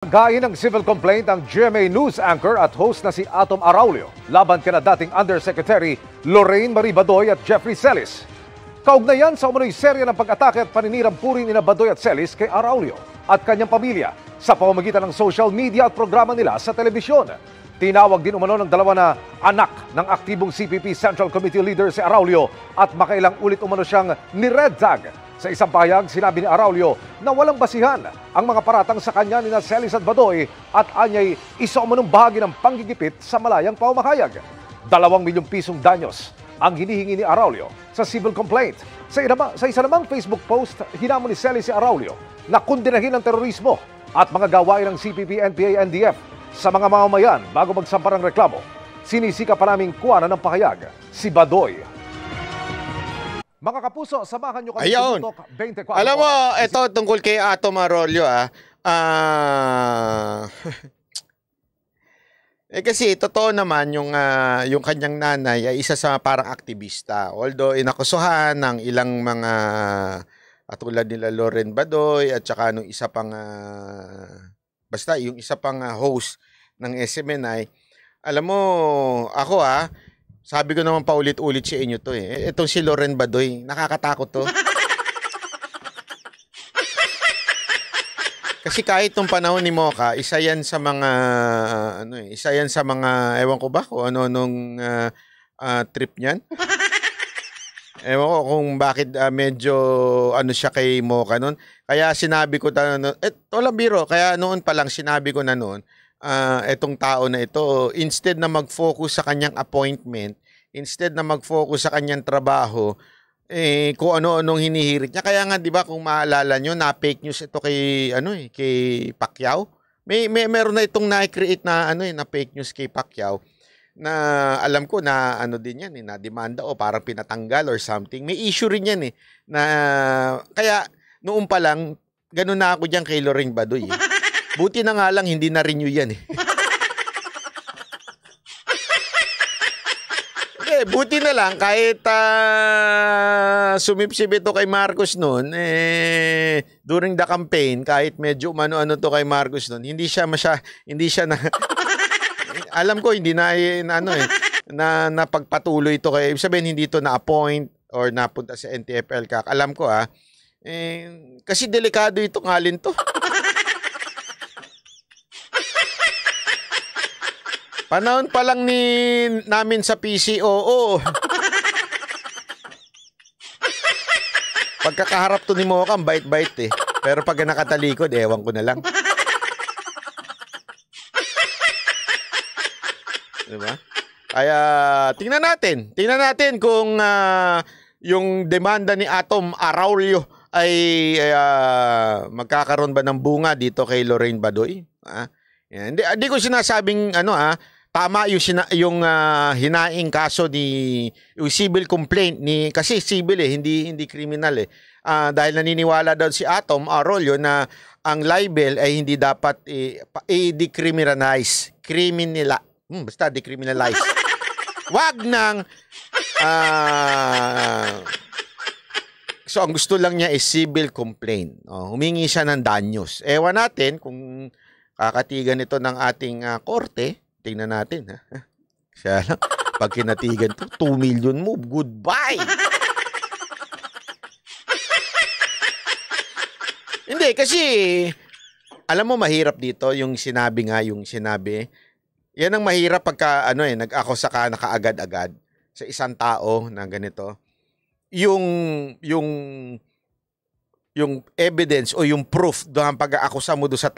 Gain ng civil complaint ang GMA News anchor at host na si Atom Araulio laban kina dating Undersecretary Lorraine Marie Badoy at Jeffrey Celis. Kaugnayan sa umano'y serya ng pag-atake at paninirang puri ni Badoy at Celis kay Araulio at kanyang pamilya sa pamamagitan ng social media at programa nila sa telebisyon. Tinawag din umano ng dalawa na anak ng aktibong CPP Central Committee leader si Araulio at makailang ulit umano siyang ni-red tag. Sa isang pahayag, sinabi ni Araulio na walang basihan ang mga paratang sa kanya ni Celis at Badoy at anyay isa umanong bahagi ng panggigipit sa malayang pamahayag. 2 milyong pisong danyos ang hinihingi ni Araulio sa civil complaint. Sa isa namang Facebook post, hinamon ni Celis si Araulio na kundinahin ang terorismo at mga gawain ng CPP, NPA, NDF sa mga mamamayan bago magsampa ng reklamo. Sinisika pa naming kuwanan ng pahayag si Badoy. Mga kapuso, samahan nyo kami sa Tutok 24. Alam mo, ito tungkol kay Atom Araulio, kasi totoo naman yung kanyang nanay ay isa sa parang aktivista. Although inakusuhan ng ilang mga katulad nila Lorraine Badoy at saka nung isa pang basta yung isa pang host ng SMNI. Alam mo, ako sabi ko naman paulit-ulit sa inyo to Itong si Lorraine Badoy, nakakatakot to. Kasi kahit nung panahon ni Mocha, isa yan sa mga ewan ko ba kung ano nung trip niyan. Ewan ko kung bakit medyo siya kay Mocha noon. Kaya sinabi ko walang biro, kaya noon pa lang sinabi ko na noon, etong tao na ito, instead na mag-focus sa kanyang appointment, instead na mag-focus sa kanyang trabaho, kung ano-anong hinihirit niya. Kaya nga, di ba, kung maalala nyo, na fake news ito kay, kay Pacquiao. Meron na itong na-create na, na fake news kay Pacquiao, na alam ko na, din yan, na demanda o parang pinatanggal or something. May issue rin yan, na, kaya, noon pa lang, ganun na ako dyan kay Lorraine Badoy, Buti na nga lang, hindi na-renew yan, buti na lang kahit sumipsip ito kay Marcos noon during the campaign, kahit medyo umano-ano to kay Marcos noon, hindi siya na alam ko hindi na na napagpatuloy ito kay, ibig sabihin hindi ito na-appoint or napunta sa NTFL alam ko kasi delikado itong halin to. Panahon pa lang namin sa PCOO. Pagkakaharap to ni Mocha, bait-bait Pero pag nakatalikod, ewan ko na lang. Diba? Kaya, tingnan natin kung yung demanda ni Atom Araulio ay magkakaroon ba ng bunga dito kay Lorraine Badoy. Hindi ko sinasabing tama yung hinaing kaso yung civil complaint kasi civil hindi criminal dahil naniniwala daw si Atom Araulio na ang libel ay hindi dapat i-decriminalize. Basta decriminalize. Wag nang so ang gusto lang niya is civil complaint. Humingi siya ng danyos. Ewan natin kung kakatigan ito ng ating korte. Tingnan natin, Siya lang, pag kinatigan to, 2 million move, goodbye! Hindi, kasi, alam mo, mahirap dito, yung sinabi. Yan ang mahirap pagka, nag-akusa ka na kaagad-agad sa isang tao na ganito. Yung evidence o yung proof doon pag-aakusa mo doon sa tao,